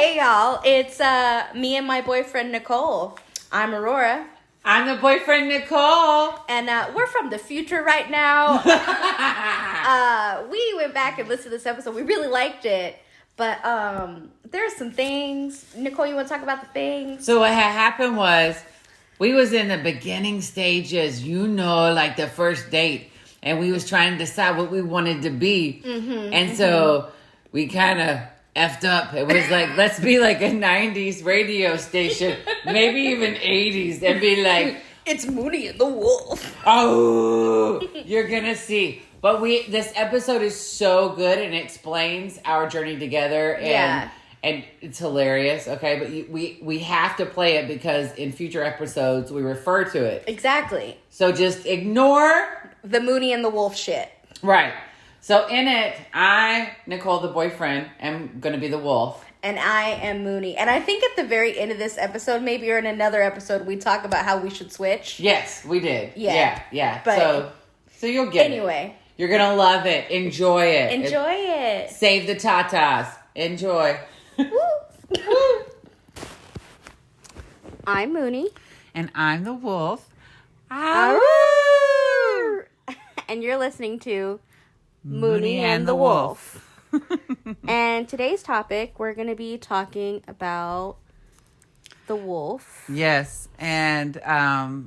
Hey y'all, it's me and my boyfriend Nicole. I'm Aurora. I'm the boyfriend Nicole. And we're from the future right now. We went back and listened to this episode. We really liked it. But there's some things. Nicole, you want to talk about the things? So what had happened was we was in the beginning stages, like the first date. And we was trying to decide what we wanted to be. So we kind of effed up. It was like, let's be like a 90s radio station, maybe even 80s, and be like, it's Mooney and the Wolf. Oh, you're gonna see. But this episode is so good and explains our journey together, and it's hilarious. Okay, but we have to play it because in future episodes we refer to it. Exactly. So just ignore the Mooney and the Wolf shit. Right. So in it, I, Nicole, the boyfriend, am going to be the wolf. And I am Mooney. And I think at the very end of this episode, maybe, or in another episode, we talk about how we should switch. Yes, we did. Yeah. But so you'll get it. Anyway. You're going to love it. Enjoy it. Enjoy it. Save the tatas. Enjoy. I'm Mooney. And I'm the wolf. And you're listening to Mooney and the Wolf. And today's topic, we're going to be talking about the wolf. Yes, and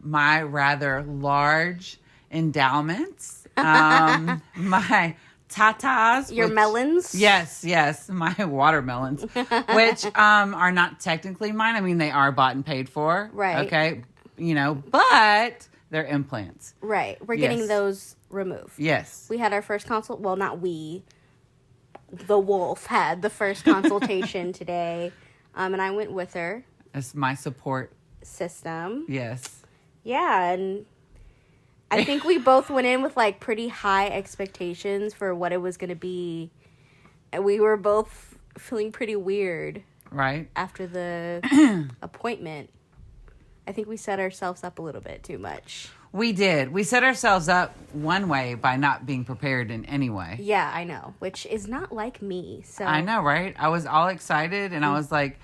my rather large endowments. My tatas. Your melons? Yes, my watermelons, which are not technically mine. I mean, they are bought and paid for. Right. Okay, but they're implants. Right. We're getting those removed. Yes. We had our first consult. Well, not we. The wolf had the first consultation today. And I went with her. That's my support system. Yes. Yeah. And I think we both went in with like pretty high expectations for what it was going to be. And we were both feeling pretty weird. Right. After the appointment. I think we set ourselves up a little bit too much. We did. We set ourselves up one way by not being prepared in any way. Yeah, I know. Which is not like me. So I know, right? I was all excited and I was like,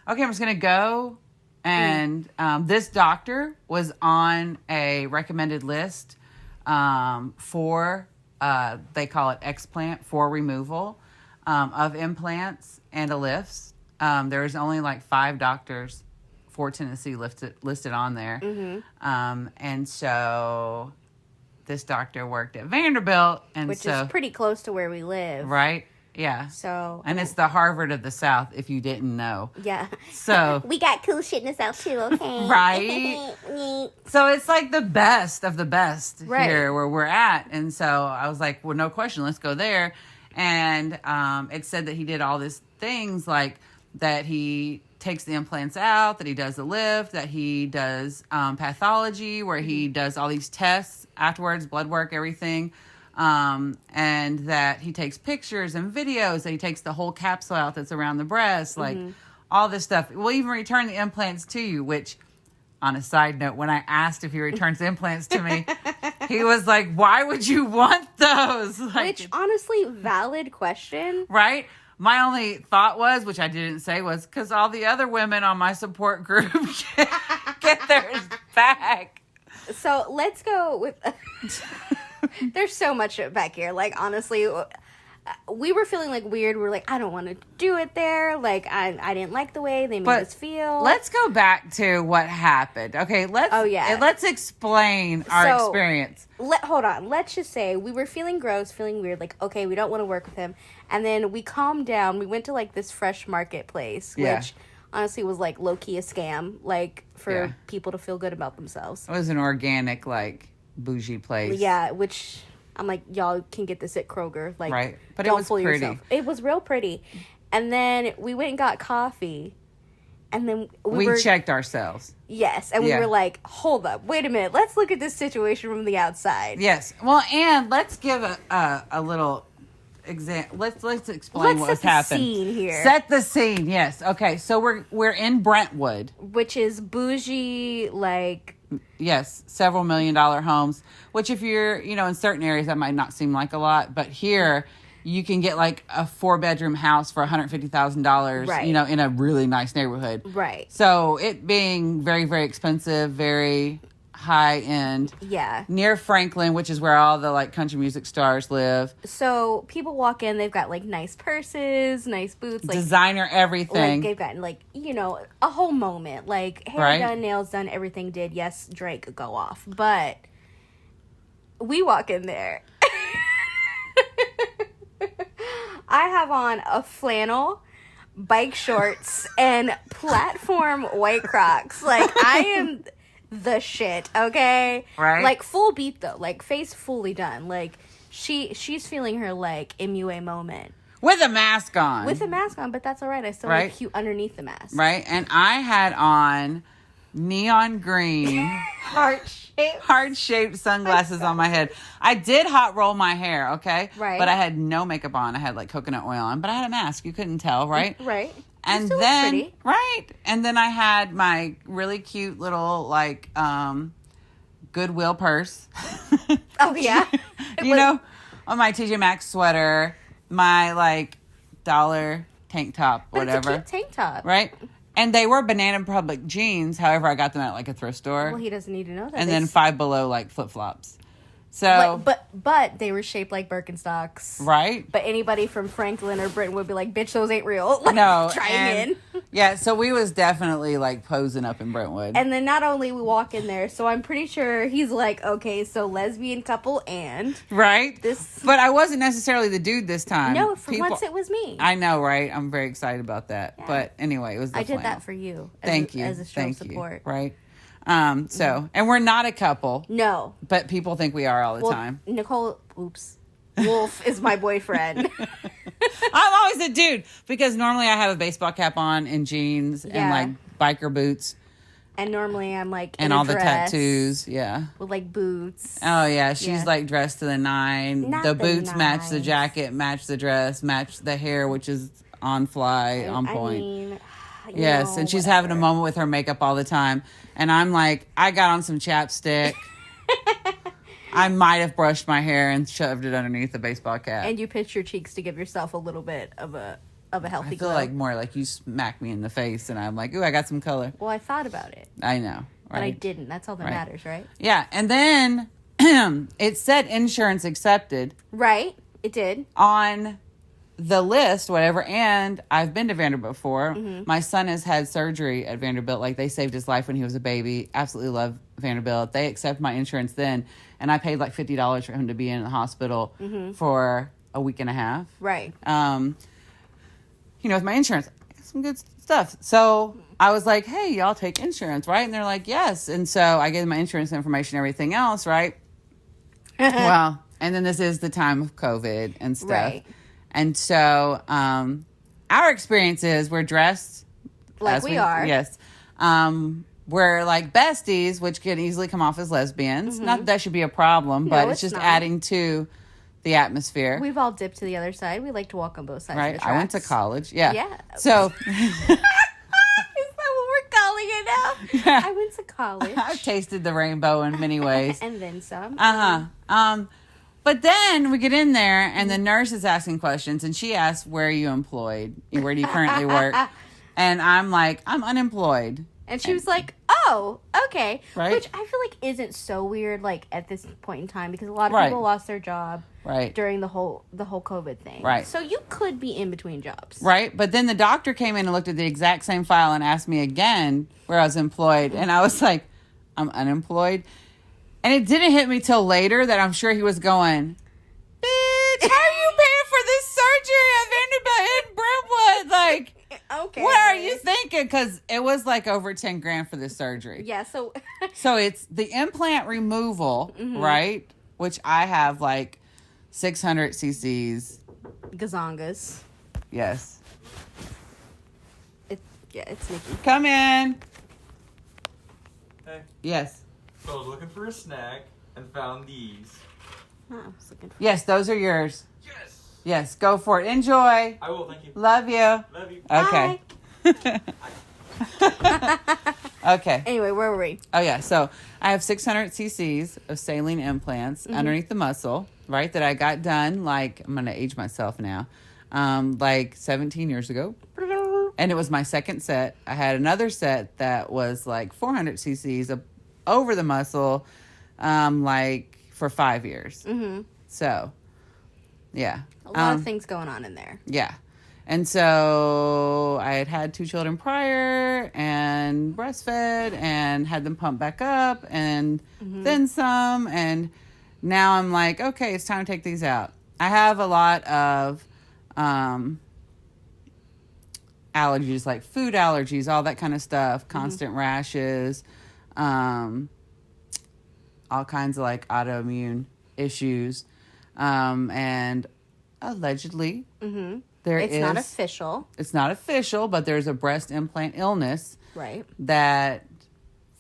okay, I'm just going to go. And this doctor was on a recommended list for, they call it explant, for removal of implants and a lifts. There's only like 5 doctors for Tennessee listed on there. And so this doctor worked at Vanderbilt. Which is pretty close to where we live. Right? Yeah. And it's the Harvard of the South, if you didn't know. Yeah. So we got cool shit in the South too, okay? Right? So it's like the best of the best here where we're at. And so I was like, well, no question, let's go there. And it said that he did all these things, like that he takes the implants out, that he does the lift, that he does pathology, where he does all these tests afterwards, blood work, everything. And that he takes pictures and videos, that he takes the whole capsule out that's around the breast, like all this stuff. We'll even return the implants to you, which, on a side note, when I asked if he returns implants to me, he was like, why would you want those? Like, which, honestly, valid question. Right? My only thought was, which I didn't say, was because all the other women on my support group get theirs back. So let's go with... There's so much back here. Like, honestly, we were feeling like weird. We were like, I don't want to do it there. Like, I didn't like the way they made us feel. Let's go back to what happened. Okay, let's explain our experience. Hold on. Let's just say we were feeling gross, feeling weird. Like, okay, we don't want to work with him. And then we calmed down. We went to, like, this fresh market place, which honestly was, like, low-key a scam, like, for people to feel good about themselves. It was an organic, like, bougie place. Yeah, which I'm like, y'all can get this at Kroger. Like, right. But don't it was fool pretty. yourself. It was real pretty. And then we went and got coffee. And then we checked ourselves. Yes. And we were like, hold up, wait a minute. Let's look at this situation from the outside. Yes. Well, and let's give a little example. Let's explain what has happened. Set the scene here. Set the scene. Yes. Okay. So we're in Brentwood, which is bougie, like. Yes, several $1 million homes, which if you're, in certain areas that might not seem like a lot, but here you can get like a 4-bedroom house for $150,000, right. you know, in a really nice neighborhood. Right. So it being very, very expensive, very high end. Yeah. Near Franklin, which is where all the like country music stars live. So people walk in, they've got like nice purses, nice boots, like designer everything. Like they've gotten like, you know, a whole moment. Like hair done, nails done, everything did. Yes, Drake, go off. But we walk in there. I have on a flannel, bike shorts, and platform white Crocs. Like, I am the shit, okay? Right. Like, full beat, though. Like, face fully done. Like, she's feeling her, like, MUA moment. With a mask on. With a mask on, but that's all right. I still look cute underneath the mask. Right. And I had on neon green heart-shaped sunglasses on my head. I did hot roll my hair, okay? Right. But I had no makeup on. I had like coconut oil on, but I had a mask. You couldn't tell, right? Right. And then and then I had my really cute little like Goodwill purse. Oh yeah. You know, on my TJ Maxx sweater, my like dollar tank top, whatever. It's a cute tank top. Right? And they were Banana Republic jeans. However, I got them at like a thrift store. Well, he doesn't need to know that. And then Five Below like flip-flops. So, but they were shaped like Birkenstocks, right? But anybody from Franklin or Britain would be like, "Bitch, those ain't real." Like, no, trying in. Yeah, so we was definitely like posing up in Brentwood. And then not only we walk in there, so I'm pretty sure he's like, "Okay, so lesbian couple and right." This, but I wasn't necessarily the dude this time. No, for once it was me. I know, right? I'm very excited about that. Yeah. But anyway, it was. I did that for you. Thank you as a show of support, right? So, and we're not a couple. No. But people think we are all the time. Nicole, Wolf is my boyfriend. I'm always a dude because normally I have a baseball cap on and jeans and like biker boots. And normally I'm like and all the tattoos, with like boots. Oh yeah, she's like dressed to the nine. The boots match the jacket, match the dress, match the hair, which is on fly, on point. I mean, yes, and she's having a moment with her makeup all the time. And I'm like, I got on some chapstick. I might have brushed my hair and shoved it underneath the baseball cap. And you pitch your cheeks to give yourself a little bit of a healthy glow. I feel like more like you smack me in the face and I'm like, ooh, I got some color. Well, I thought about it. I know. Right? But I didn't. That's all that matters, right? Yeah. And then it said insurance accepted. Right. It did. On the list, whatever, and I've been to Vanderbilt before. Mm-hmm. My son has had surgery at Vanderbilt. Like, they saved his life when he was a baby. Absolutely love Vanderbilt. They accept my insurance then, and I paid like $50 for him to be in the hospital for a week and a half. Right. You know, with my insurance, I got some good stuff. So I was like, hey, y'all take insurance, right? And they're like, yes. And so I gave them my insurance information, everything else, right? Well, and then this is the time of COVID and stuff. Right. And so our experience is we're dressed like we are. Yes. We're like besties, which can easily come off as lesbians. Not that should be a problem, but it's just adding to the atmosphere. We've all dipped to the other side. We like to walk on both sides of the tracks. I went to college. Yeah. Yeah. So is that what we're calling it now? Yeah. I went to college. I've tasted the rainbow in many ways. And then some. But then we get in there, and the nurse is asking questions, and she asks, where are you employed? Where do you currently work? And I'm like, I'm unemployed. And she was like, oh, okay. Right? Which I feel like isn't so weird, like, at this point in time, because a lot of people lost their job during the whole COVID thing. Right. So you could be in between jobs. Right. But then the doctor came in and looked at the exact same file and asked me again where I was employed. And I was like, I'm unemployed. And it didn't hit me till later that I'm sure he was going, bitch, how are you paying for this surgery at Vanderbilt in Brentwood? Like, okay, what are you thinking? Because it was like over $10,000 for this surgery. Yeah, so it's the implant removal, right? Which I have like 600 cc's. Gazongas. Yes. It's Nikki. Come in. Hey. Yes. So I was looking for a snack and found these. Oh, I was looking for yes, those are yours. Yes. Yes, go for it. Enjoy. I will, thank you. Love you. Love you. Okay. Okay. Anyway, where were we? Oh, yeah. So I have 600 cc's of saline implants underneath the muscle. right, that I got done, like, I'm going to age myself now, like 17 years ago. And it was my second set. I had another set that was like 400 cc's over the muscle, like for 5 years. Mm-hmm. So, yeah. A lot of things going on in there. Yeah. And so I had 2 children prior and breastfed and had them pumped back up and then some. And now I'm like, okay, it's time to take these out. I have a lot of allergies, like food allergies, all that kind of stuff, constant rashes, all kinds of like autoimmune issues. And allegedly, It's not official. It's not official, but there's a breast implant illness. Right. That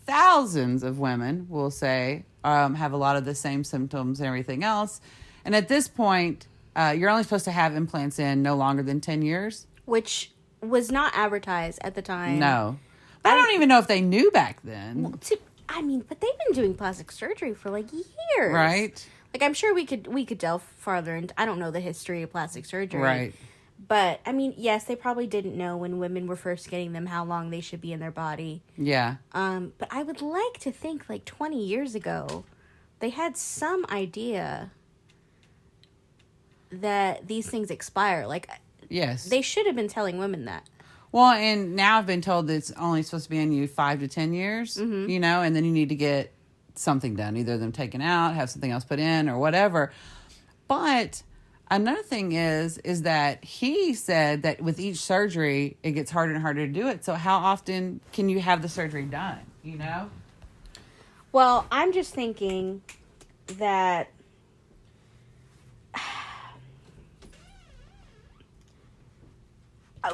thousands of women will say have a lot of the same symptoms and everything else. And at this point, you're only supposed to have implants in no longer than 10 years. Which was not advertised at the time. No. But I don't even know if they knew back then. Well, but they've been doing plastic surgery for like years. Right. Like, I'm sure we could delve farther into, I don't know the history of plastic surgery. Right. But, I mean, yes, they probably didn't know when women were first getting them how long they should be in their body. Yeah. But I would like to think, like, 20 years ago, they had some idea that these things expire. Like, yes, they should have been telling women that. Well, and now I've been told that it's only supposed to be in you 5 to 10 years, you know, and then you need to get something done, either them taken out, have something else put in, or whatever. But another thing is that he said that with each surgery, it gets harder and harder to do it. So how often can you have the surgery done, you know? Well, I'm just thinking that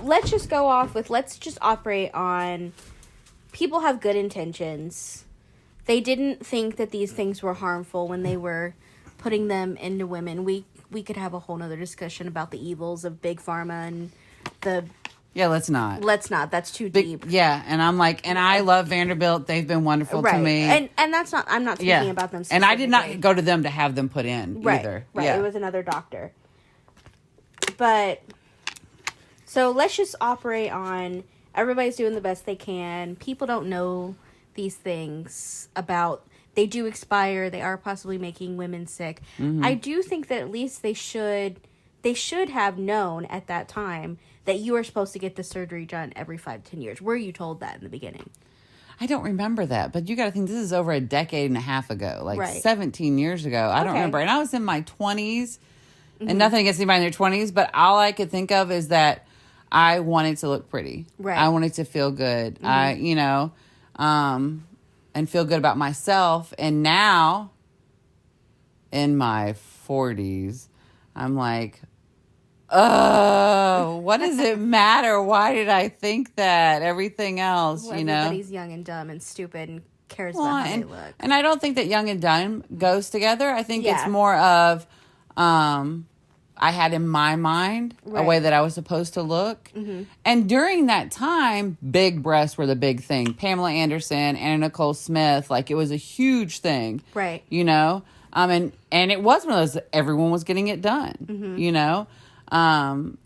let's just operate on people have good intentions. They didn't think that these things were harmful when they were putting them into women. We could have a whole nother discussion about the evils of Big Pharma and the... Yeah, let's not. That's too deep. Yeah, and I'm like, and I love Vanderbilt. They've been wonderful to me. And that's not, I'm not speaking about them and I did not go to them to have them put in either. Right, yeah. It was another doctor. But, so let's just operate on everybody's doing the best they can. People don't know these things about, they do expire. They are possibly making women sick. Mm-hmm. I do think that at least they should have known at that time that you are supposed to get the surgery done every 5 to 10 years. Were you told that in the beginning? I don't remember that, but you got to think this is over a decade and a half ago, like 17 years ago. I don't remember. And I was in my 20s, and nothing against anybody in their 20s, but all I could think of is that I wanted to look pretty. Right. I wanted to feel good. And feel good about myself. And now, in my 40s, I'm like, oh, what does it matter? Why did I think that? Everything else, well, everybody's young and dumb and stupid and cares about how they look. And I don't think that young and dumb goes together. I think it's more of, I had in my mind a way that I was supposed to look. Mm-hmm. And during that time, big breasts were the big thing. Pamela Anderson, Anna Nicole Smith, like it was a huge thing. Right. You know? And it was one of those, everyone was getting it done, you know? And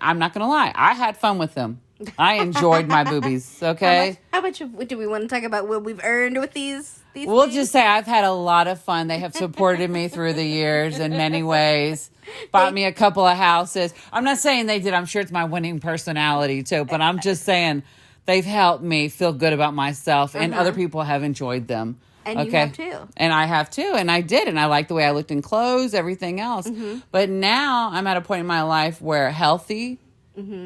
I'm not going to lie, I had fun with them. I enjoyed my boobies, okay? How much do we want to talk about what we've earned with these We'll things? Just say I've had a lot of fun. They have supported me through the years in many ways. Bought me a couple of houses. I'm not saying they did. I'm sure it's my winning personality too, but I'm just saying they've helped me feel good about myself, and other people have enjoyed them. And you have too. And I have too. And I did. And I like the way I looked in clothes, everything else. Mm-hmm. But now I'm at a point in my life where healthy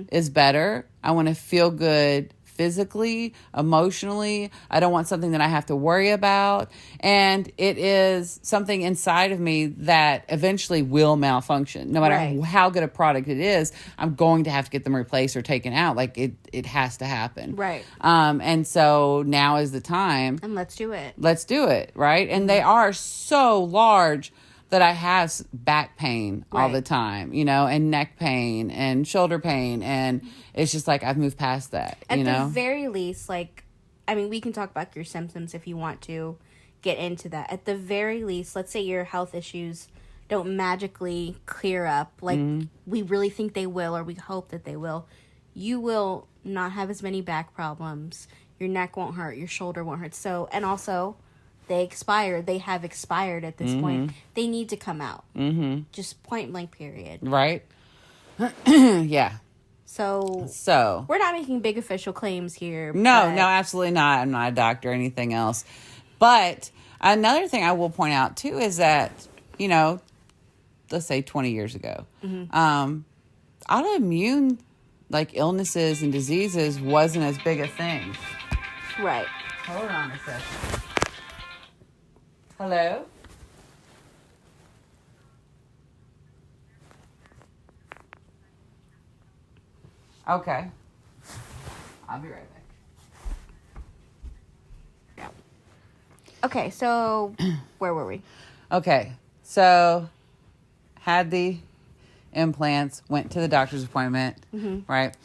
is better. I want to feel good physically, emotionally. I don't want something that I have to worry about. And it is something inside of me that eventually will malfunction. No matter how good a product it is, I'm going to have to get them replaced or taken out. Like it has to happen. Right. And so now is the time. And let's do it. Let's do it. Right. And they are so large that I have back pain all the time, you know, and neck pain and shoulder pain. And it's just like I've moved past that, At the very least, like, I mean, we can talk about your symptoms if you want to get into that. At the very least, let's say your health issues don't magically clear up like we really think they will or we hope that they will, you will not have as many back problems. Your neck won't hurt. Your shoulder won't hurt. So, and also, they expire. They have expired at this point. They need to come out. Just point blank period. Right. Yeah. So we're not making big official claims here. No, absolutely not. I'm not a doctor or anything else. But another thing I will point out too is that, you know, let's say 20 years ago, autoimmune like illnesses and diseases wasn't as big a thing. Right. Hold on a second. Hello? Okay. I'll be right back. Okay, so where were we? Okay, so had the implants, went to the doctor's appointment, right?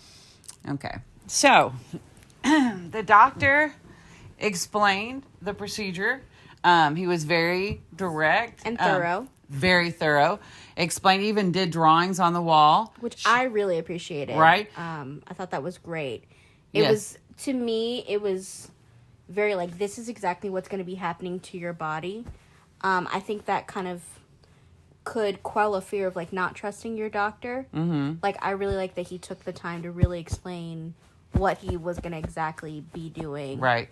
Okay, so the doctor explained the procedure. He was very direct and thorough. Very thorough. Explained, even did drawings on the wall. Which I really appreciated. Right? I thought that was great. It was, to me, it was very like, this is exactly what's going to be happening to your body. I think that kind of could quell a fear of like not trusting your doctor. Like, I really like that he took the time to really explain what he was going to exactly be doing. Right.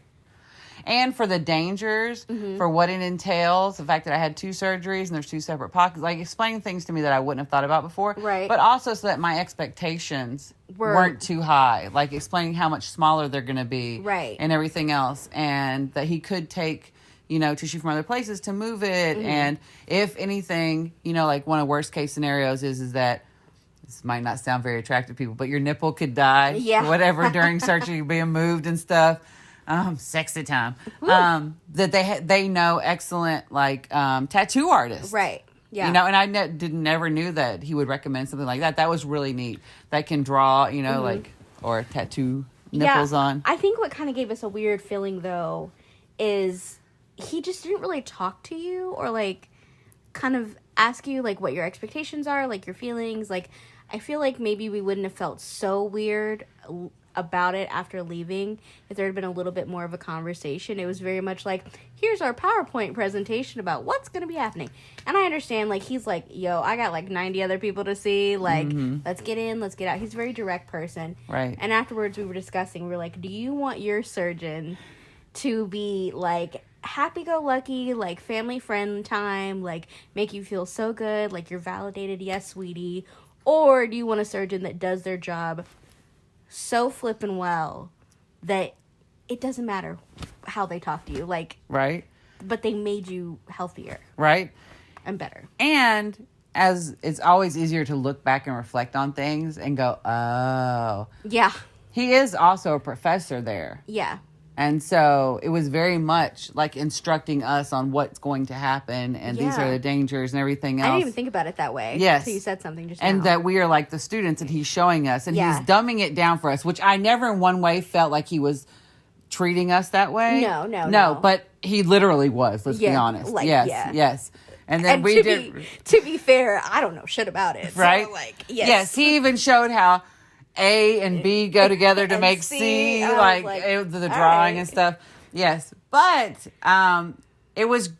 And for the dangers, for what it entails, the fact that I had 2 surgeries and there's 2 separate pockets, like explaining things to me that I wouldn't have thought about before. Right. But also so that my expectations weren't too high. Like explaining how much smaller they're going to be. Right. And everything else. And that he could take, you know, tissue from other places to move it. And if anything, you know, like one of the worst case scenarios is that, this might not sound very attractive to people, but your nipple could die. Yeah. Whatever during surgery being moved and stuff. Sexy time. That they know excellent like tattoo artists, Right? Yeah. You know, and I never knew that he would recommend something like that. That was really neat. That can draw, you know, like or tattoo nipples on. I think what kind of gave us a weird feeling though is he just didn't really talk to you or like kind of ask you like what your expectations are, like your feelings. Like I feel like maybe we wouldn't have felt so weird about it after leaving if there had been a little bit more of a conversation. It was very much like, here's our PowerPoint presentation about what's going to be happening. And I understand, like, he's like, yo, I got like 90 other people to see, like, let's get in, let's get out. He's a very direct person. Right. And afterwards we were discussing, we were like, do you want your surgeon to be like happy-go-lucky, like family friend time, like make you feel so good, like you're validated, yes sweetie, or do you want a surgeon that does their job so flippin' well that it doesn't matter how they talk to you, like, right? But they made you healthier, right, and better. And as it's always easier to look back and reflect on things and go, oh, yeah, he is also a professor there, yeah. And so it was very much like instructing us on what's going to happen and these are the dangers and everything else. I didn't even think about it that way. Yes. So you said something just and now. that we are like the students and he's showing us and he's dumbing it down for us, which I never in one way felt like he was treating us that way. No. But he literally was, let's be honest. Like, yes. And then to be fair, I don't know shit about it. Right? So, like, yes, he even showed how A and B go together to make C, like the drawing and stuff. Yes, but it was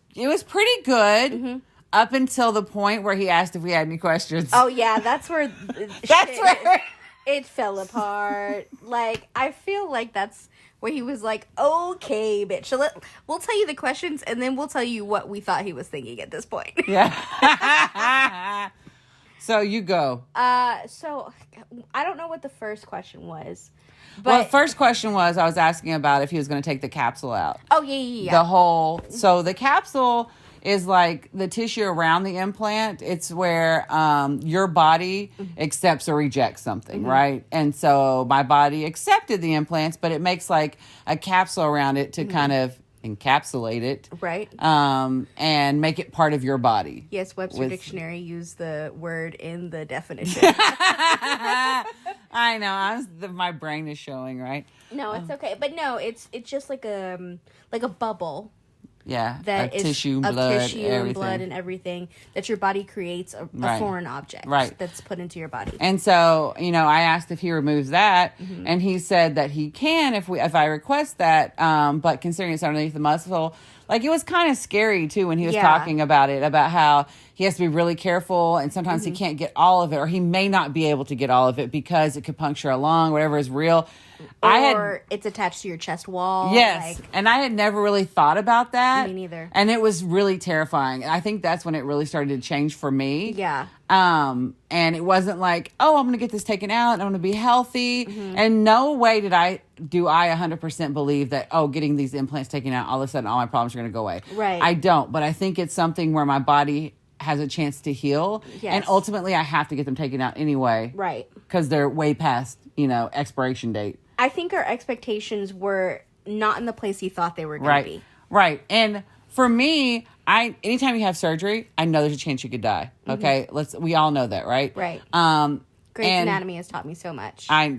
pretty good up until the point where he asked if we had any questions. Oh yeah, that's where where it fell apart. Like I feel like that's where he was like, "Okay, bitch, so we'll tell you the questions and then we'll tell you what we thought he was thinking at this point." Yeah. So you go. So I don't know what the first question was. But the first question was I was asking about if he was going to take the capsule out. Oh, yeah. So the capsule is like the tissue around the implant. It's where your body accepts or rejects something, right? And so my body accepted the implants, but it makes like a capsule around it to kind of encapsulate it. Right. And make it part of your body. Yes, Webster Dictionary used the word in the definition. I know. My brain is showing, right? No, it's okay. But no, it's just like a bubble Yeah, that is tissue, of blood, tissue and blood and everything that your body creates a foreign object that's put into your body. And so, I asked if he removes that, and he said that he can if I request that. But considering it's underneath the muscle, like it was kind of scary too when he was talking about it, about how he has to be really careful, and sometimes he can't get all of it, or he may not be able to get all of it because it could puncture a lung, whatever is real. Or it's attached to your chest wall. Yes. And I had never really thought about that. Me neither. And it was really terrifying. I think that's when it really started to change for me. Yeah. And it wasn't like, oh, I'm going to get this taken out and I'm going to be healthy. And no way do I 100% believe that, getting these implants taken out, all of a sudden all my problems are going to go away. Right. I don't. But I think it's something where my body has a chance to heal. Yes. And ultimately I have to get them taken out anyway. Right. Because they're way past, expiration date. I think our expectations were not in the place he thought they were going to be. Right. And for me, anytime you have surgery, I know there's a chance you could die. Okay? We all know that, right? Right. Grey's Anatomy has taught me so much. I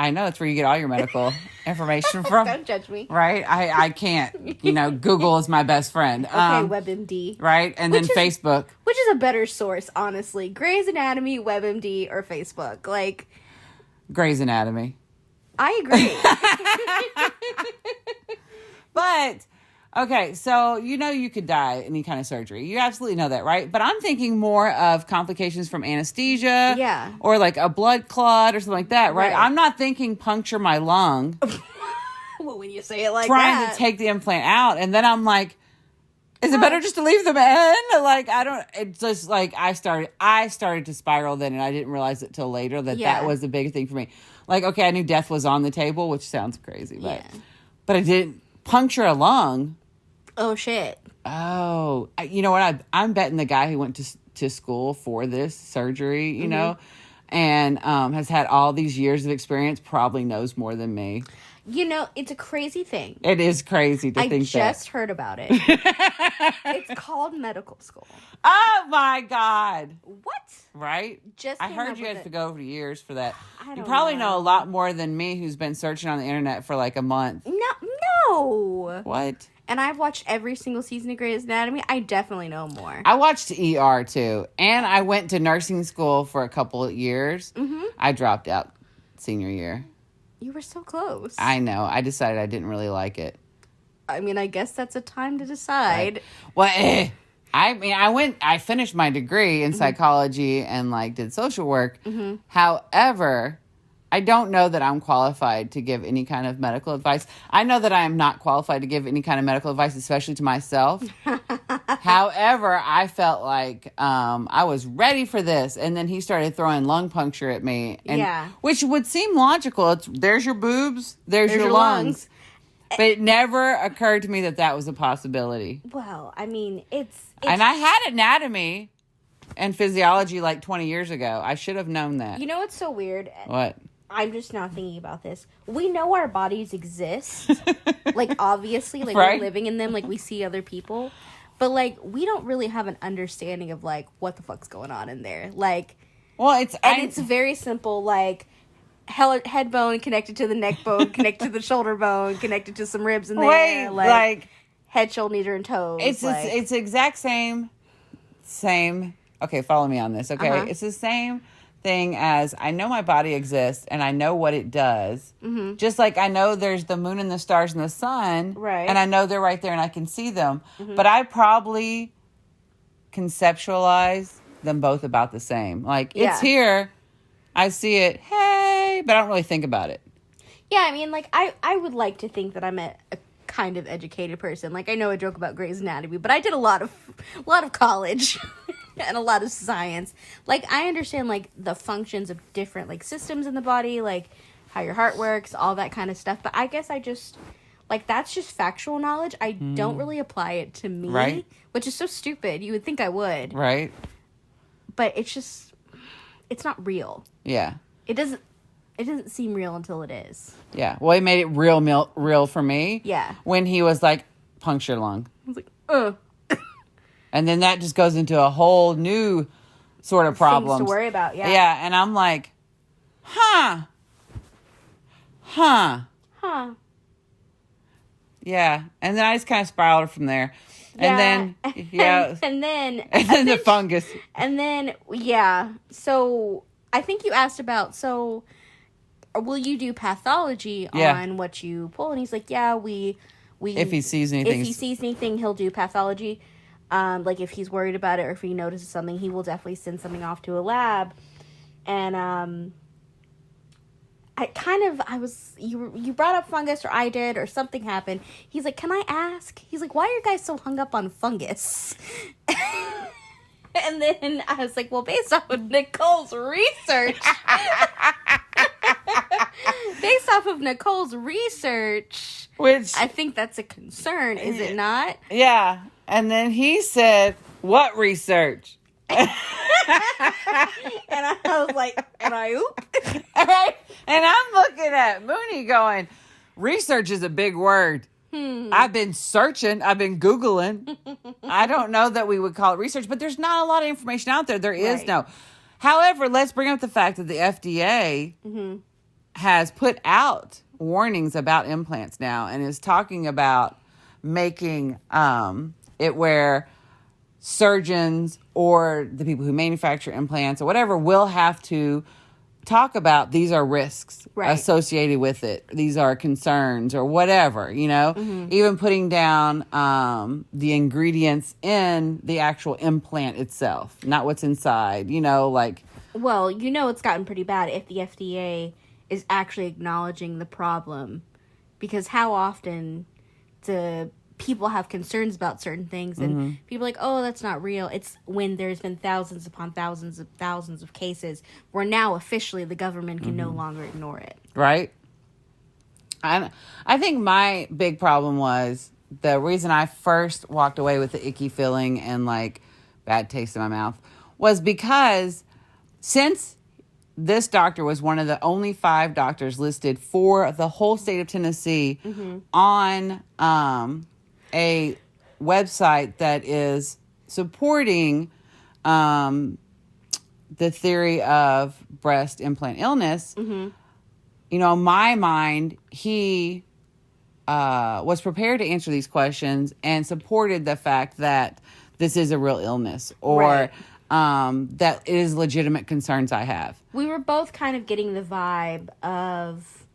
know it's where you get all your medical information from. Don't judge me. Right? I can't. Google is my best friend. Okay, WebMD. Right? And then Facebook. Which is a better source, honestly. Grey's Anatomy, WebMD, or Facebook. Like, Grey's Anatomy. I agree. But, okay, so you could die any kind of surgery. You absolutely know that, right? But I'm thinking more of complications from anesthesia. Yeah. Or like a blood clot or something like that, right? I'm not thinking puncture my lung. Well, when you say it like trying to take the implant out. And then I'm like, is it better just to leave them in? Like, it's just like I started to spiral then, and I didn't realize it till later that was the big thing for me. Like, okay, I knew death was on the table, which sounds crazy, but I didn't puncture a lung. Oh, shit. Oh, you know what? I'm betting the guy who went to school for this surgery, you know, and has had all these years of experience, probably knows more than me. It's a crazy thing. It is crazy to think that. I just heard about it. It's called medical school. Oh, my God. What? Right? I heard you had to go over years for that. You probably know a lot more than me, who's been searching on the internet for like a month. No. What? And I've watched every single season of Grey's Anatomy. I definitely know more. I watched ER too. And I went to nursing school for a couple of years. I dropped out senior year. You were so close. I know. I decided I didn't really like it. I mean, I guess that's a time to decide. Right. Well, I finished my degree in psychology and did social work. However, I don't know that I'm qualified to give any kind of medical advice. I know that I am not qualified to give any kind of medical advice, especially to myself. However, I felt like I was ready for this. And then he started throwing lung puncture at me. Which would seem logical. There's your boobs, there's your lungs. But it never occurred to me that was a possibility. Well, I mean, it's... And I had anatomy and physiology 20 years ago. I should have known that. You know what's so weird? What? I'm just now thinking about this. We know our bodies exist. Obviously. Right? We're living in them. We see other people. But, we don't really have an understanding of, what the fuck's going on in there. Well, it's very simple, head bone connected to the neck bone, connected to the shoulder bone, connected to some ribs in there. Head, shoulder, knee, and toes. It's exact same. Okay, follow me on this, okay? It's the same thing as I know my body exists and I know what it does. Just like I know there's the moon and the stars and the sun. Right. And I know they're right there and I can see them. But I probably conceptualize them both about the same. It's here. I see it. Hey, but I don't really think about it. Yeah, I mean, I would like to think that I'm a kind of educated person. I know a joke about Grey's Anatomy, but I did a lot of college and a lot of science. I understand the functions of different systems in the body, how your heart works, all that kind of stuff. But I guess I just that's just factual knowledge. I don't really apply it to me, right? Which is so stupid. You would think I would, right? But it's not real. Yeah. It doesn't seem real until it is. Yeah. Well, he made it real for me. Yeah. When he was puncture lung. I was like, And then that just goes into a whole new sort of problem. Things to worry about, yeah. Yeah, and I'm like, huh. Yeah. And then I just kind of spiraled from there. And then, and then the fungus. And then, so I think you asked about, will you do pathology on what you pull? And he's like, we if he sees anything, he'll do pathology. Like if he's worried about it or if he notices something, he will definitely send something off to a lab. And you brought up fungus, or I did, or something happened. He's like, can I ask? He's like, why are you guys so hung up on fungus? And then I was like, well, based off of Nicole's research, which I think that's a concern, is it not? Yeah. And then he said, what research? And I was like, and I oop. Right? And I'm looking at Mooney going, research is a big word. I've been searching. I've been Googling. I don't know that we would call it research, but there's not a lot of information out there. There is no. However, let's bring up the fact that the FDA has put out warnings about implants now and is talking about making it where surgeons or the people who manufacture implants or whatever will have to talk about these are risks associated with it. These are concerns or whatever, even putting down the ingredients in the actual implant itself, not what's inside, Well, it's gotten pretty bad if the FDA is actually acknowledging the problem, because how often do people have concerns about certain things and people are like, oh, that's not real. It's when there's been thousands upon thousands of cases where now officially the government can no longer ignore it. Right. I think my big problem was the reason I first walked away with the icky feeling and bad taste in my mouth was because since this doctor was one of the only 5 doctors listed for the whole state of Tennessee on a website that is supporting the theory of breast implant illness, in my mind, he was prepared to answer these questions and supported the fact that this is a real illness or that it is legitimate concerns I have. We were both kind of getting the vibe of,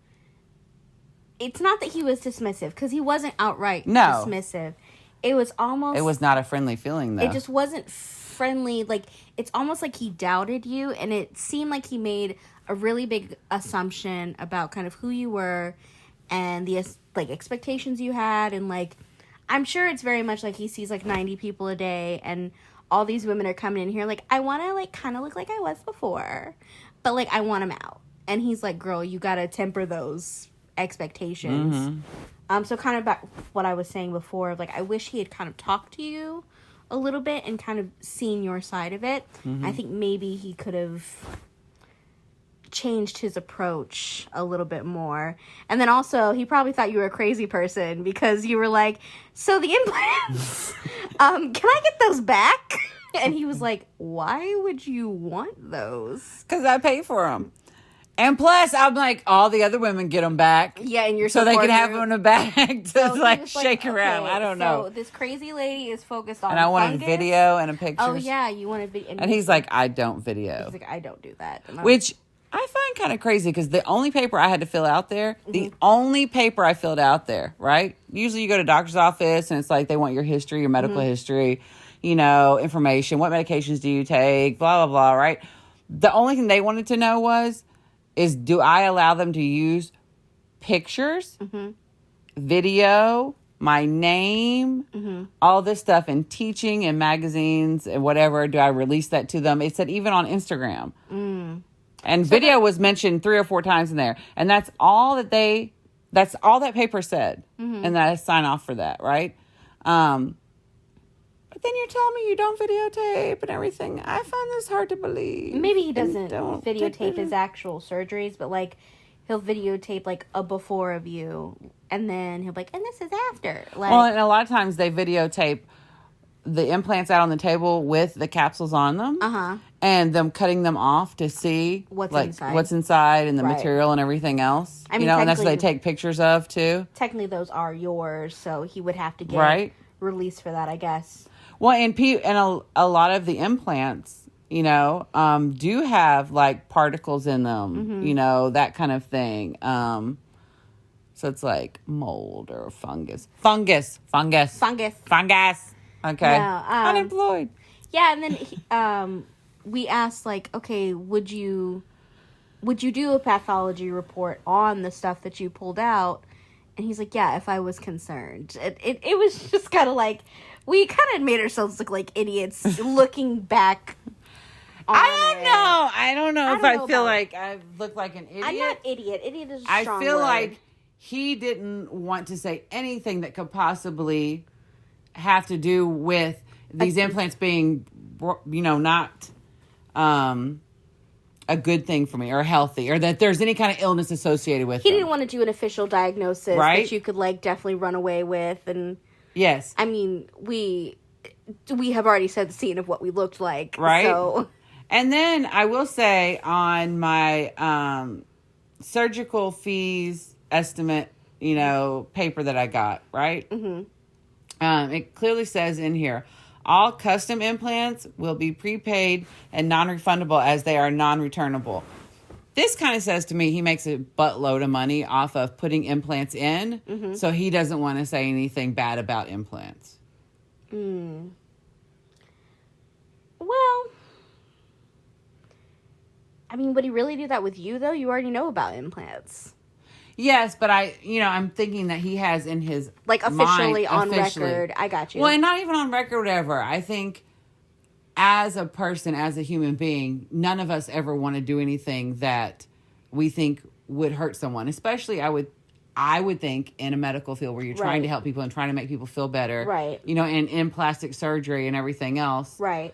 it's not that he was dismissive, because he wasn't outright dismissive. It was almost... It was not a friendly feeling, though. It just wasn't friendly. It's almost like he doubted you, and it seemed like he made a really big assumption about kind of who you were and the expectations you had, and I'm sure it's very much like he sees 90 people a day, and all these women are coming in here I want to kind of look like I was before, but I want them out. And he's like, girl, you got to temper those expectations. So kind of back what I was saying before of I wish he had kind of talked to you a little bit and kind of seen your side of it. I think maybe he could have changed his approach a little bit more. And then also he probably thought you were a crazy person because you were like, so the implants, can I get those back? And he was like, why would you want those? Because I pay for them. And plus, I'm like, all the other women get them back. Yeah, and you're so they can have them in a bag to shake around. Okay, I don't know. So this crazy lady is focused on and I wanted video and a picture. Oh yeah, you want a video. And he's like, I don't video. He's like, I don't do that. Which I find kind of crazy because the only paper I had to fill out there, the only paper I filled out there, right? Usually you go to a doctor's office and it's they want your history, your medical history, information. What medications do you take? Blah, blah, blah, right? The only thing they wanted to know is do I allow them to use pictures, video, my name, all this stuff in teaching and magazines and whatever? Do I release that to them? It said even on Instagram. And video was mentioned 3 or 4 times in there. And that's all that paper said. And then I sign off for that, right? But then you're telling me you don't videotape and everything. I find this hard to believe. Maybe he doesn't videotape his actual surgeries, but he'll videotape a before of you, and then he'll be like, and this is after. Well, and a lot of times they videotape the implants out on the table with the capsules on them. And them cutting them off to see what's inside and the material and everything else. I mean, and that's what they take pictures of too. Technically, those are yours, so he would have to get released for that, I guess. Well, and a lot of the implants, do have like particles in them, that kind of thing. So it's like mold or fungus. Fungus. Okay. Yeah, unemployed. Yeah, and then we asked, like, okay, would you do a pathology report on the stuff that you pulled out? And he's like, yeah, if I was concerned. It was just kind of like, we kind of made ourselves look like idiots looking back. I don't know if I feel like I look like an idiot. I'm not idiot. Idiot is a strong word. I feel like he didn't want to say anything that could possibly have to do with these implants being, not a good thing for me or healthy or that there's any kind of illness associated with He didn't want to do an official diagnosis that you could like definitely run away with. And yes, I mean, we have already said the scene of what we looked like. Right. So. And then I will say on my surgical fees estimate, paper that I got, right? It clearly says in here, all custom implants will be prepaid and non-refundable as they are non-returnable. This kind of says to me he makes a buttload of money off of putting implants in, so he doesn't want to say anything bad about implants. Well, I mean, would he really do that with you, though? You already know about implants. Yes, but I'm thinking that he has in his like officially on record. I got you. Well, and not even on record, whatever. I think as a person, as a human being, none of us ever want to do anything that we think would hurt someone. Especially, I would think in a medical field where you're trying to help people and trying to make people feel better. Right. And in plastic surgery and everything else. Right.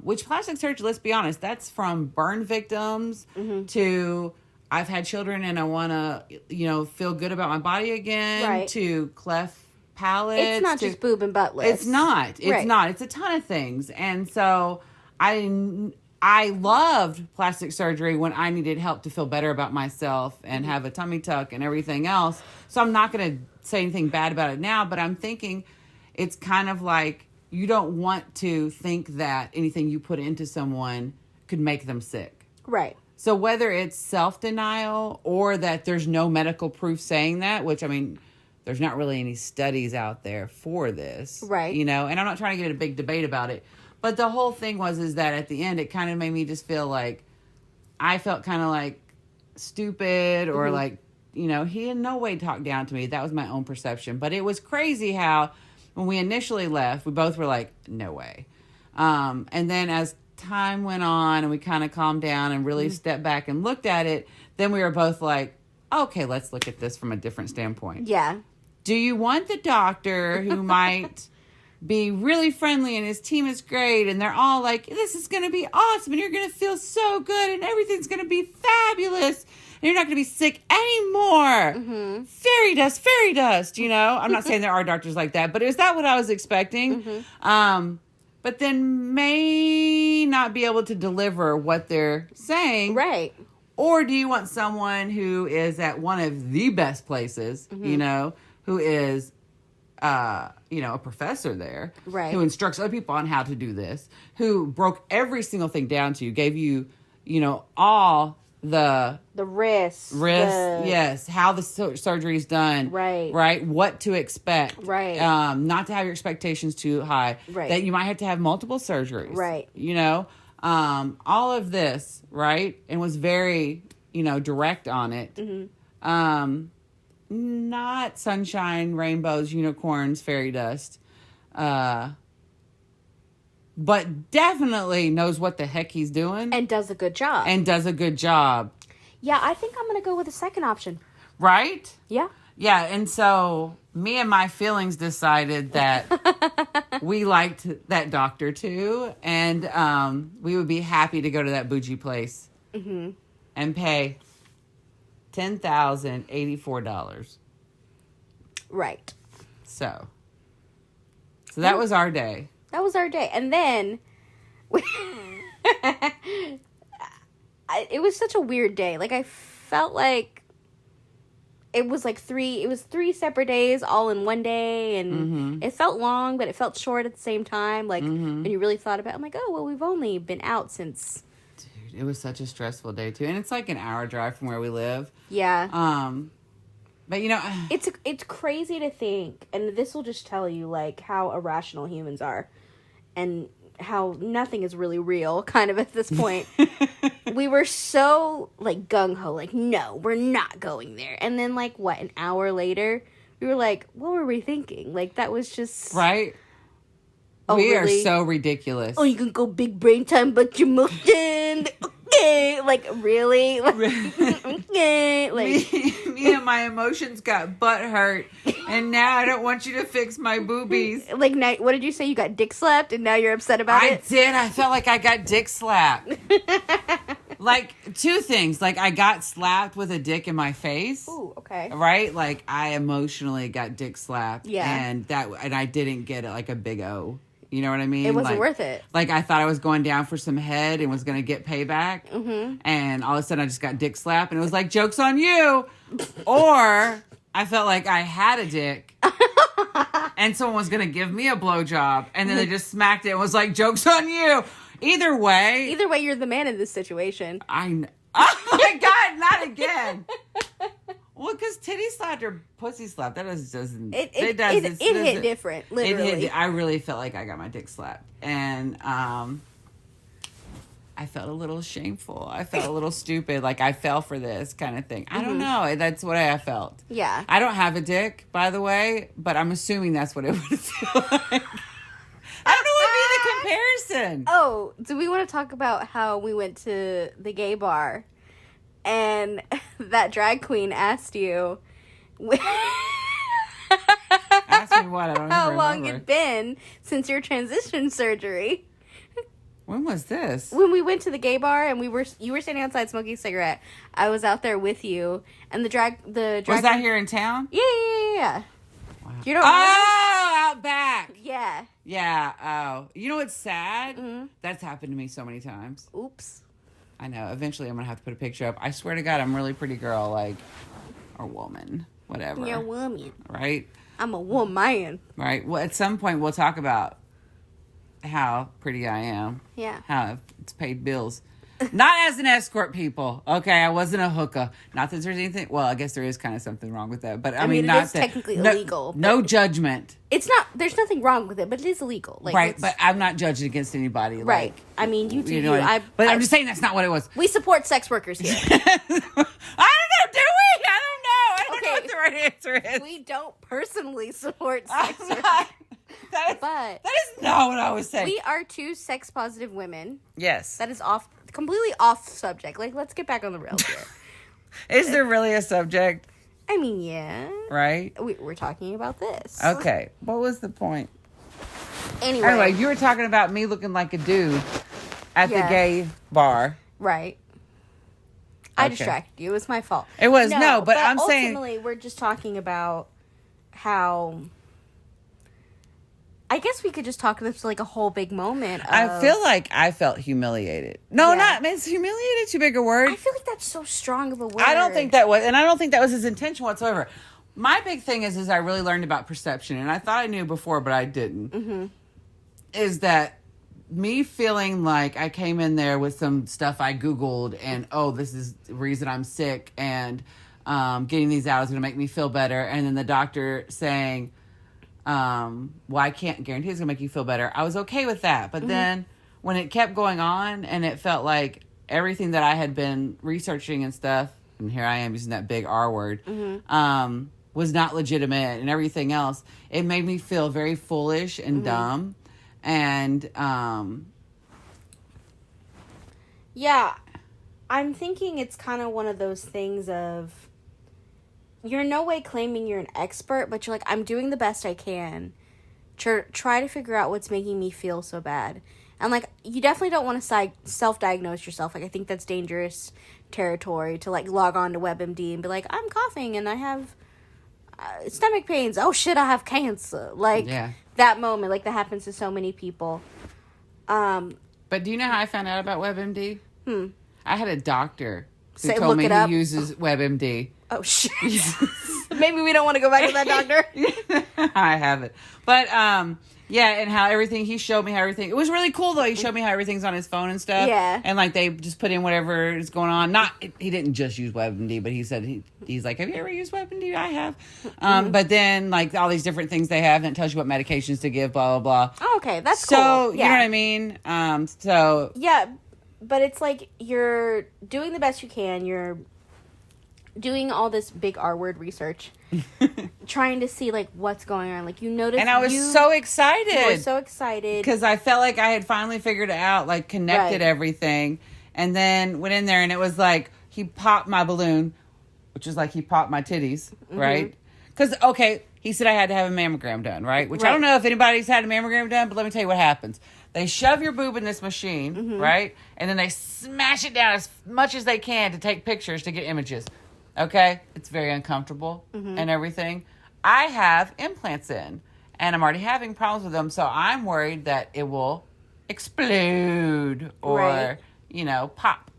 Which plastic surgery, let's be honest, that's from burn victims to I've had children and I want to, feel good about my body again. Right. To cleft palates. It's not just boob and butt lifts. It's not. It's not. It's a ton of things. And so I loved plastic surgery when I needed help to feel better about myself and have a tummy tuck and everything else. So I'm not going to say anything bad about it now, but I'm thinking it's kind of like you don't want to think that anything you put into someone could make them sick. Right. So whether it's self-denial or that there's no medical proof saying that, which, I mean, there's not really any studies out there for this. Right. And I'm not trying to get in a big debate about it. But the whole thing is that at the end, it kind of made me just feel like I felt kind of like stupid or like, he in no way talked down to me. That was my own perception. But it was crazy how when we initially left, we both were like, no way. And then as time went on and we kind of calmed down and really stepped back and looked at it, then we were both like, okay, let's look at this from a different standpoint. Yeah. Do you want the doctor who might be really friendly and his team is great and they're all like, this is going to be awesome and you're going to feel so good and everything's going to be fabulous and you're not going to be sick anymore. Fairy dust, I'm not saying there are doctors like that, but is that what I was expecting? But then may not be able to deliver what they're saying. Right. Or do you want someone who is at one of the best places, who is, a professor there. Right. Who instructs other people on how to do this. Who broke every single thing down to you. Gave you, all the risks. Yes. How the surgery is done. Right. What to expect. Right. Not to have your expectations too high. Right. That you might have to have multiple surgeries. Right. All of this, right? And was very, direct on it. Not sunshine, rainbows, unicorns, fairy dust. But definitely knows what the heck he's doing. And does a good job. Yeah, I think I'm going to go with the second option. Right? Yeah. Yeah, and so me and my feelings decided that we liked that doctor too. And we would be happy to go to that bougie place and pay $10,084. Right. So that was our day. That was our day. And then it was such a weird day. Like, I felt like it was three separate days all in one day, and it felt long, but it felt short at the same time. Like, when you really thought about it, I'm like, oh, well, we've only been out since... Dude, it was such a stressful day, too. And it's like an hour drive from where we live. Yeah. But, you know... It's crazy to think, and this will just tell you, like, how irrational humans are, and how nothing is really real, kind of, at this point. We were so, like, gung-ho, like, no, we're not going there. And then, like, what, an hour later, we were like, what were we thinking? Like, that was just... Right? Oh, we really? are so ridiculous. Oh, you can go big brain time, but you mustn't. Okay. Like, really? Like, okay. Like... Me and my emotions got butt hurt, and now I don't want you to fix my boobies. Like, now, what did you say? You got dick slapped, and now you're upset about it? I did. I felt like I got dick slapped. Like, two things. Like, I got slapped with a dick in my face. Ooh, okay. Right? Like, I emotionally got dick slapped. Yeah. And I didn't get it, like, a big O. You know what I mean? It wasn't worth it. Like, I thought I was going down for some head and was going to get payback. Mm-hmm. And all of a sudden, I just got dick slapped. And it was like, joke's on you. Or I felt like I had a dick. And someone was going to give me a blowjob. And then they just smacked it and was like, joke's on you. Either way, you're the man in this situation. Oh, my God, not again. Well, because titty slapped or pussy slapped, that doesn't... It hit different, literally. I really felt like I got my dick slapped. And I felt a little shameful. I felt a little stupid. Like, I fell for this kind of thing. I don't know. That's what I felt. Yeah. I don't have a dick, by the way, but I'm assuming that's what it would feel like. I don't know what would be the comparison. Oh, do we want to talk about how we went to the gay bar and that drag queen asked you... Ask me what? I don't how even long remember. it'd been since your transition surgery. When was this? When we went to the gay bar and you were standing outside smoking a cigarette. I was out there with you, and the drag Was that here in town? Yeah. Wow. You don't remember? Oh, out back. Yeah. Yeah. Oh, you know what's sad? Mm-hmm. That's happened to me so many times. Oops. I know. Eventually, I'm gonna have to put a picture up. I swear to God, I'm a really pretty girl, like, or woman, whatever. You're a woman. Right. I'm a woman. Right. Well, at some point, we'll talk about how pretty I am. Yeah. How it's paid bills. Not as an escort, people. Okay, I wasn't a hooker. Not that there's anything. Well, I guess there is kind of something wrong with that. But I mean, it not is that, technically illegal. No judgment. It's not. There's nothing wrong with it, but it is illegal. Like, Right, but I'm not judging against anybody. Right. Like, I mean, you do. you know what but I'm just saying that's not what it was. We support sex workers here. I don't know. Do we? I don't know. I don't know what the right answer is. We don't personally support sex workers. That is not what I was saying. We are two sex positive women. Yes. That is completely off subject. Like, let's get back on the rails here. Is there really a subject? I mean, yeah. Right? We're talking about this. Okay. What was the point? Anyway, you were talking about me looking like a dude at the gay bar. Right. I distracted you. It was my fault. It was. No, but I'm saying... Ultimately, we're just talking about how... I guess we could just talk this like a whole big moment. I feel like I felt humiliated. No, not... Is humiliated too big a word? I feel like that's so strong of a word. I don't think that was... And I don't think that was his intention whatsoever. My big thing is I really learned about perception. And I thought I knew before, but I didn't. Mm-hmm. Is that me feeling like I came in there with some stuff I Googled and, oh, this is the reason I'm sick. And getting these out is going to make me feel better. And then the doctor saying... well, I can't guarantee it's gonna make you feel better. I was okay with that, but then when it kept going on and it felt like everything that I had been researching and stuff, and here I am using that big R word, was not legitimate and everything else, it made me feel very foolish and dumb. And yeah, I'm thinking it's kind of one of those things of, you're in no way claiming you're an expert, but you're like, I'm doing the best I can. Try to figure out what's making me feel so bad. And, like, you definitely don't want to self-diagnose yourself. Like, I think that's dangerous territory to, like, log on to WebMD and be like, I'm coughing and I have stomach pains. Oh shit, I have cancer. Like that moment, like that happens to so many people. But do you know how I found out about WebMD? I had a doctor who told look me it he up. uses WebMD. Oh shit. Maybe we don't want to go back to that doctor. I haven't. But yeah, and how everything, he showed me how everything, it was really cool though. He showed me how everything's on his phone and stuff. Yeah. And like they just put in whatever is going on. He didn't just use WebMD, but he said, he's like, have you ever used WebMD? I have. But then like all these different things they have, and it tells you what medications to give, blah, blah, blah. Oh, okay, that's cool. So, yeah. You know what I mean? So. Yeah, but it's like you're doing the best you can. You're doing all this big R word research, trying to see like what's going on. Like you notice, and I was so excited. You were so excited because I felt like I had finally figured it out, like connected everything, and then went in there and it was like he popped my balloon, which is like he popped my titties, right? Because he said I had to have a mammogram done, right? Which I don't know if anybody's had a mammogram done, but let me tell you what happens. They shove your boob in this machine, right? And then they smash it down as much as they can to take pictures to get images. Okay? It's very uncomfortable and everything. I have implants in, and I'm already having problems with them, so I'm worried that it will explode or, pop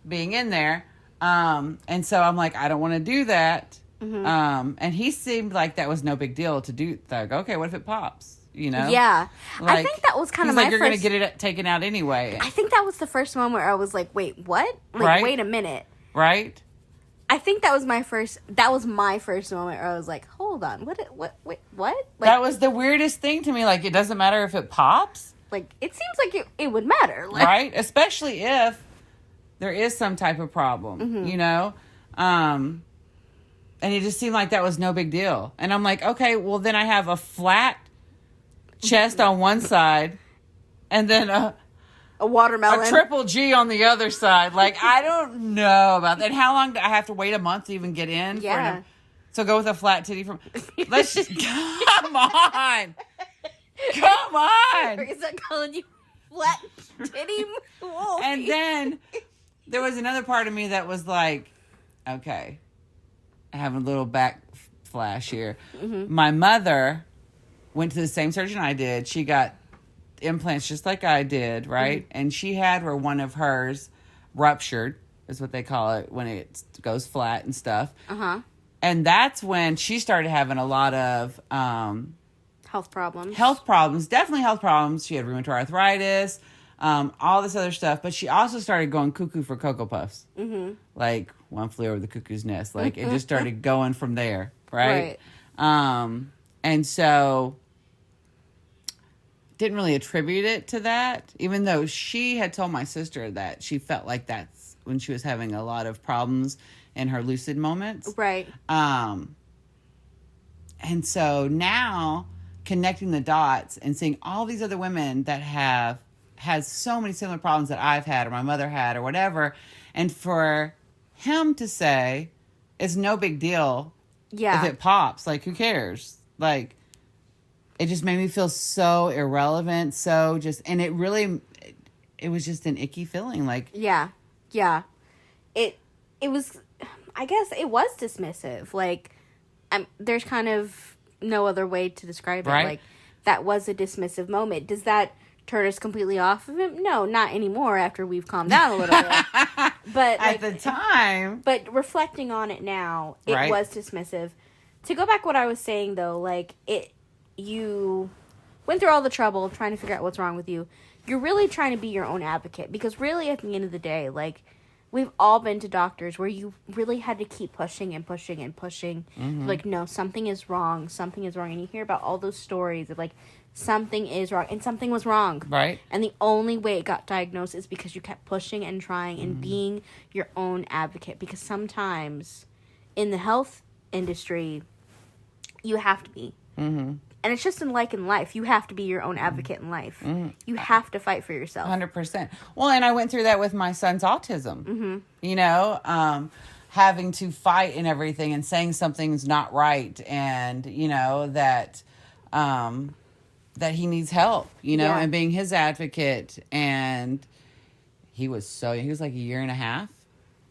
being in there. And so I'm like, I don't want to do that. And he seemed like that was no big deal to do. Like, okay, what if it pops? Yeah. Like, I think that was kind of my like, you're going to get it taken out anyway. I think that was the first one where I was like, wait, what? Like, wait a minute. Right? I think that was my first moment where I was like, hold on, what? Like, that was the weirdest thing to me. Like, it doesn't matter if it pops. Like, it seems like it would matter. Like, right? Especially if there is some type of problem, And it just seemed like that was no big deal. And I'm like, okay, well, then I have a flat chest on one side and then a watermelon, a triple G on the other side. Like, I don't know about that. And how long do I have to wait a month to even get in? Yeah. So go with a flat titty from. Let's just come on. Is that calling you flat titty? Whoa. And then there was another part of me that was like, okay, I have a little back flash here. My mother went to the same surgeon I did. She got implants just like I did, right? And she had where one of hers ruptured, is what they call it when it goes flat and stuff. And that's when she started having a lot of health problems. Definitely health problems. She had rheumatoid arthritis, all this other stuff. But she also started going cuckoo for Cocoa Puffs. Like One Flew Over the Cuckoo's Nest. Like it just started going from there, right? And so didn't really attribute it to that, even though she had told my sister that she felt like that's when she was having a lot of problems in her lucid moments. Right. And so now connecting the dots and seeing all these other women that have had so many similar problems that I've had or my mother had or whatever, and for him to say it's no big deal if it pops, like who cares? Like, it just made me feel so irrelevant, and it was just an icky feeling, like... Yeah. It was, I guess it was dismissive, like, there's kind of no other way to describe it, right? Like, that was a dismissive moment. Does that turn us completely off of him? No, not anymore after we've calmed down a little bit. But at the time... But reflecting on it now, it was dismissive. To go back what I was saying, though, like, you went through all the trouble of trying to figure out what's wrong with you. You're really trying to be your own advocate, because really at the end of the day, like, we've all been to doctors where you really had to keep pushing and pushing and pushing. Like, no, something is wrong. And you hear about all those stories of, like, something is wrong and something was wrong. Right. And the only way it got diagnosed is because you kept pushing and trying and being your own advocate. Because sometimes in the health industry, you have to be. And it's just in life. You have to be your own advocate in life. You have to fight for yourself. 100%. Well, and I went through that with my son's autism. Having to fight and everything and saying something's not right, and, that he needs help, and being his advocate. And he was like a year and a half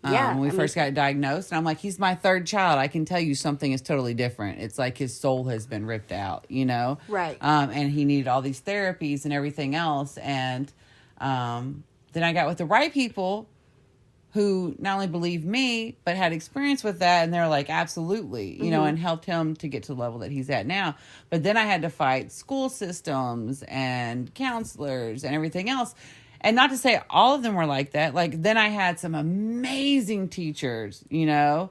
When we first got diagnosed. And I'm like, he's my third child. I can tell you something is totally different. It's like his soul has been ripped out, you know? Right. And he needed all these therapies and everything else. And then I got with the right people who not only believed me, but had experience with that. And they're like, absolutely, you know, and helped him to get to the level that he's at now. But then I had to fight school systems and counselors and everything else. And not to say all of them were like that. Like, then I had some amazing teachers, you know,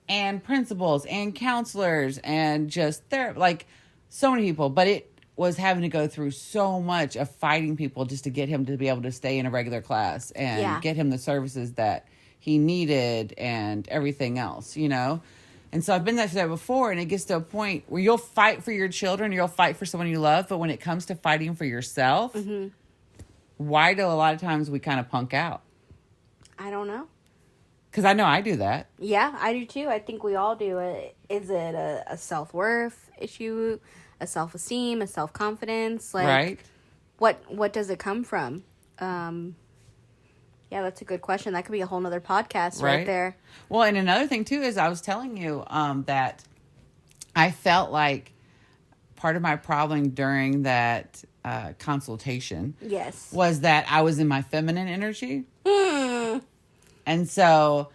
and principals and counselors and just like so many people. But it was having to go through so much of fighting people just to get him to be able to stay in a regular class and get him the services that he needed and everything else, you know? And so I've been through that before, and it gets to a point where you'll fight for your children, you'll fight for someone you love, but when it comes to fighting for yourself, why do a lot of times we kind of punk out? I don't know. Because I know I do that. Yeah, I do too. I think we all do it. Is it a self-worth issue? A self-esteem, a self-confidence, like right? What does it come from? Yeah, that's a good question. That could be a whole nother podcast right there. Well, and another thing too is I was telling you that I felt like part of my problem during that consultation, was that I was in my feminine energy, and so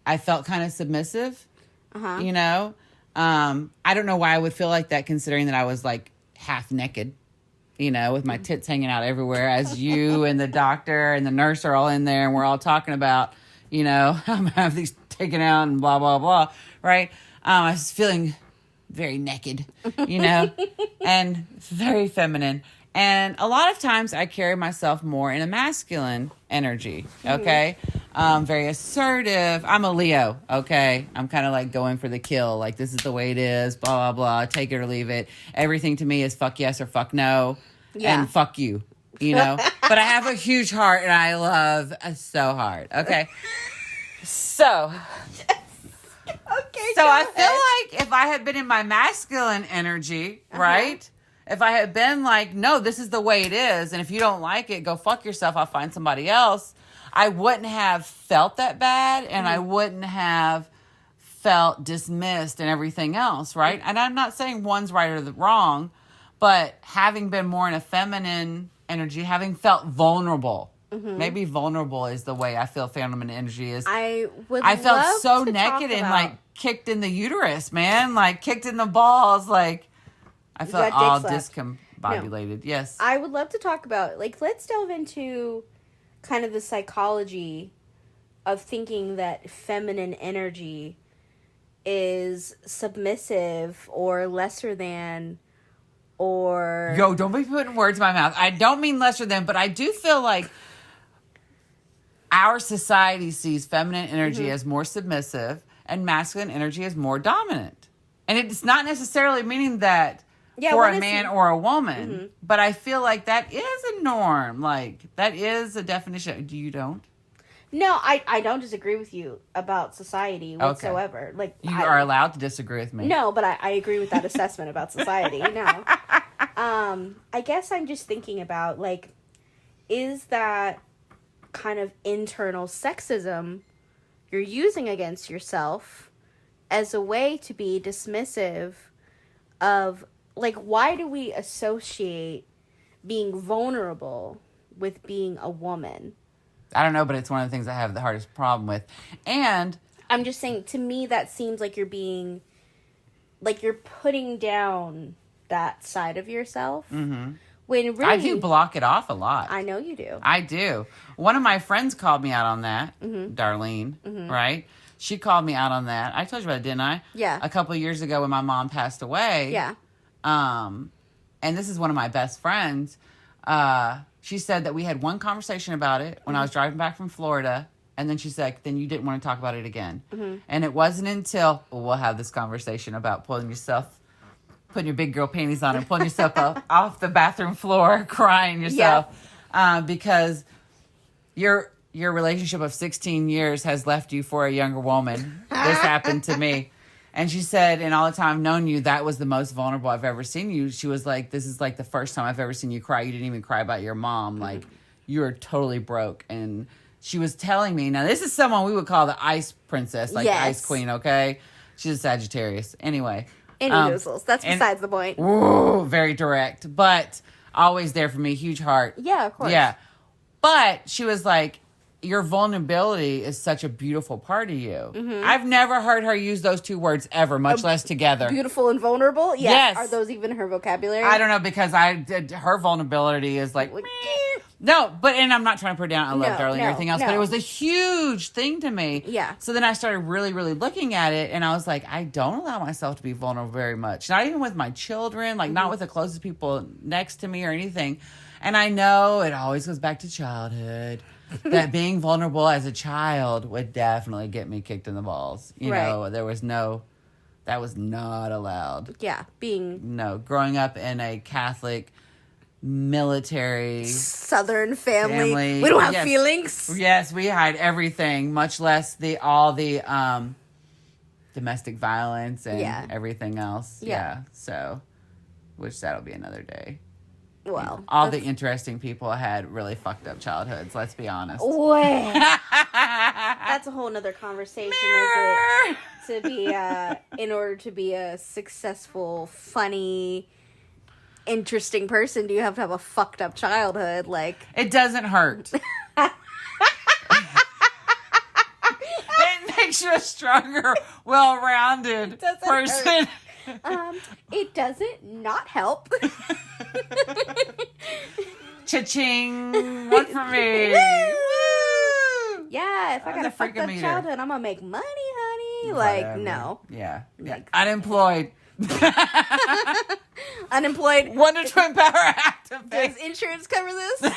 I felt kind of submissive, you know. I don't know why I would feel like that, considering that I was like half naked, you know, with my tits hanging out everywhere, as you and the doctor and the nurse are all in there, and we're all talking about, you know, I'm gonna have these taken out and blah, blah, blah. Right. I was feeling very naked, you know, and very feminine. And a lot of times I carry myself more in a masculine energy. Okay. Very assertive. I'm a Leo. Okay. I'm kind of like going for the kill. Like, this is the way it is, blah, blah, blah. Take it or leave it. Everything to me is fuck yes or fuck no. And fuck you, you know, but I have a huge heart and I love so hard. Okay. So I feel like if I had been in my masculine energy, right? If I had been like, no, this is the way it is, and if you don't like it, go fuck yourself, I'll find somebody else, I wouldn't have felt that bad, and I wouldn't have felt dismissed and everything else, right? And I'm not saying one's right or the wrong, but having been more in a feminine energy, having felt vulnerable, maybe vulnerable is the way I feel feminine energy is. I felt so naked and like kicked in the uterus, man, like kicked in the balls, like I felt all discombobulated. No. Yes. I would love to talk about, like, let's delve into kind of the psychology of thinking that feminine energy is submissive or lesser than, or... Yo, don't be putting words in my mouth. I don't mean lesser than, but I do feel like our society sees feminine energy as more submissive and masculine energy as more dominant. And it's not necessarily meaning that for a man or a woman, but I feel like that is a norm. Like, that is a definition. You don't? No, I don't disagree with you about society whatsoever. Okay. Like, you are allowed to disagree with me. No, but I agree with that assessment about society. No. I guess I'm just thinking about, like, is that kind of internal sexism you're using against yourself as a way to be dismissive of, like, why do we associate being vulnerable with being a woman? I don't know, but it's one of the things I have the hardest problem with. And I'm just saying, to me, that seems like you're being, like, you're putting down that side of yourself. When really, I do block it off a lot. I know you do. I do. One of my friends called me out on that, Darlene, right? She called me out on that. I told you about it, didn't I? Yeah. A couple of years ago when my mom passed away. Yeah. And this is one of my best friends. She said that we had one conversation about it when I was driving back from Florida. And then she said, then you didn't want to talk about it again. And it wasn't until, we'll have this conversation about putting your big girl panties on and pulling yourself off the bathroom floor, crying yourself. Because your relationship of 16 years has left you for a younger woman. This happened to me. And she said, and all the time I've known you, that was the most vulnerable I've ever seen you. She was like, this is like the first time I've ever seen you cry. You didn't even cry about your mom. Like, you were totally broke. And she was telling me, now this is someone we would call the ice princess, like the ice queen, okay? She's a Sagittarius. Anyway. Any noozles. That's besides the point. Ooh, very direct, but always there for me. Huge heart. Yeah, of course. Yeah. But she was like, your vulnerability is such a beautiful part of you. Mm-hmm. I've never heard her use those two words ever, much less together. Beautiful and vulnerable? Yeah. Yes. Are those even her vocabulary? I don't know, because her vulnerability is like no, and I'm not trying to put her down. I love Darling and everything else, but it was a huge thing to me. Yeah. So then I started really, really looking at it, and I was like, I don't allow myself to be vulnerable very much. Not even with my children, like not with the closest people next to me or anything. And I know it always goes back to childhood. That being vulnerable as a child would definitely get me kicked in the balls. You know, that was not allowed. Yeah, growing up in a Catholic military Southern family. We don't have feelings. Yes, we hide everything, much less all the domestic violence and everything else. Yeah. So, which that'll be another day. Well, all the interesting people had really fucked up childhoods, let's be honest. Wait. That's a whole nother conversation, is it? To be in order to be a successful, funny, interesting person, do you have to have a fucked up childhood? Like, it doesn't hurt. It makes you a stronger, well-rounded person. It doesn't not help. Cha-ching! One for me. Woo! Yeah, if I got a fucked up childhood, I'm gonna make money, honey. Like, no. Yeah. Unemployed. Unemployed. Wonder Twin Power activate. Does insurance cover this?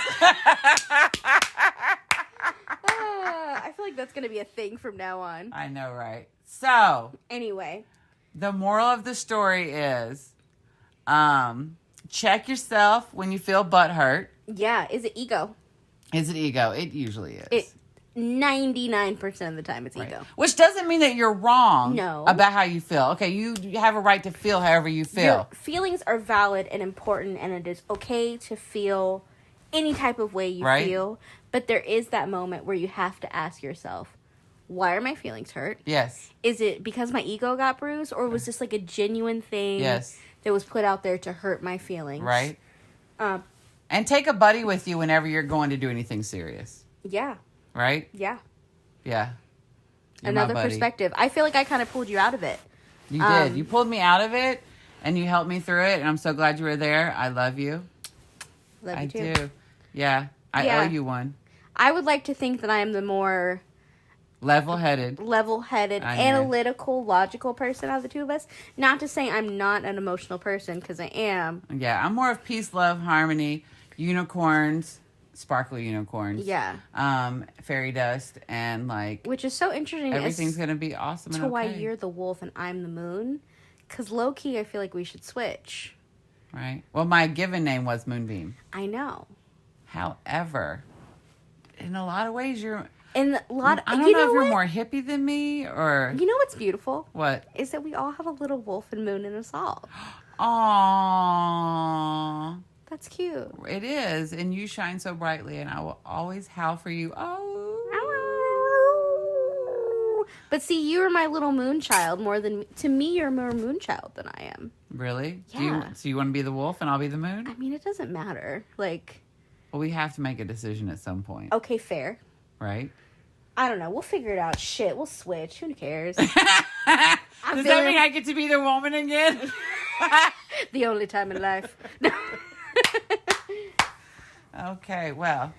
I feel like that's gonna be a thing from now on. I know, right? So, anyway, the moral of the story is, check yourself when you feel butthurt. Yeah, is it ego? Is it ego? It usually is. 99% of the time it's ego. Which doesn't mean that you're wrong No. about how you feel. Okay, you have a right to feel however you feel. Your feelings are valid and important, and it is okay to feel any type of way you feel. But there is that moment where you have to ask yourself, why are my feelings hurt? Yes. Is it because my ego got bruised, or was this like a genuine thing that was put out there to hurt my feelings? Right. And take a buddy with you whenever you're going to do anything serious. Yeah. Right? Yeah. Yeah. You're another perspective. I feel like I kind of pulled you out of it. You did. You pulled me out of it, and you helped me through it, and I'm so glad you were there. I love you. Love you too. I do. Yeah. I owe you one. I would like to think that I am the more level-headed, analytical, logical person out of the two of us. Not to say I'm not an emotional person, because I am. Yeah, I'm more of peace, love, harmony, unicorns, sparkly unicorns. Yeah. Fairy dust, and like... Which is so interesting. Everything's going to be awesome and okay. why you're the wolf and I'm the moon. Because low-key, I feel like we should switch. Right. Well, my given name was Moonbeam. I know. However, in a lot of ways, you're... I don't know if you're more hippie than me, or... You know what's beautiful? What? Is that we all have a little wolf and moon in us all. Aww. That's cute. It is, and you shine so brightly, and I will always howl for you. Oh. But see, you're my little moon child more than... To me, you're more moon child than I am. Really? Yeah. So you want to be the wolf, and I'll be the moon? I mean, it doesn't matter. Like... Well, we have to make a decision at some point. Okay, fair. Right? I don't know. We'll figure it out. Shit, we'll switch. Who cares? Does that mean I get to be the woman again? The only time in life. Okay, well.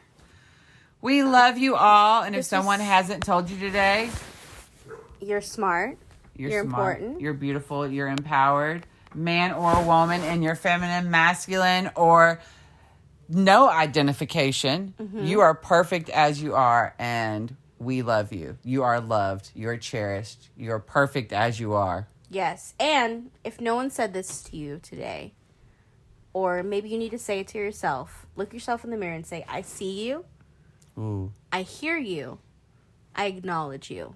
We love you all. And if someone hasn't told you today... You're smart. You're smart, important. You're beautiful. You're empowered. Man or woman. And you're feminine, masculine, or... no identification. Mm-hmm. You are perfect as you are, and we love you. You are loved. You're cherished. You're perfect as you are. Yes. And if no one said this to you today, or maybe you need to say it to yourself, look yourself in the mirror and say, I see you. Ooh. I hear you. I acknowledge you.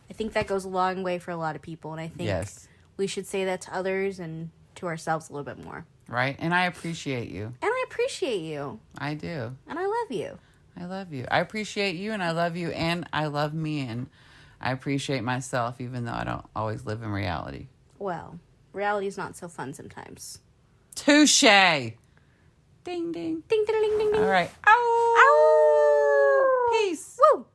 I think that goes a long way for a lot of people, and I think we should say that to others and to ourselves a little bit more. Right? And I appreciate you. And I appreciate you. I do. And I love you. I love you. I appreciate you, and I love you, and I love me, and I appreciate myself, even though I don't always live in reality. Well, reality's not so fun sometimes. Touche. Ding, ding. Ding, ding, ding, ding, ding. All right. Ow. Ow. Peace. Woo.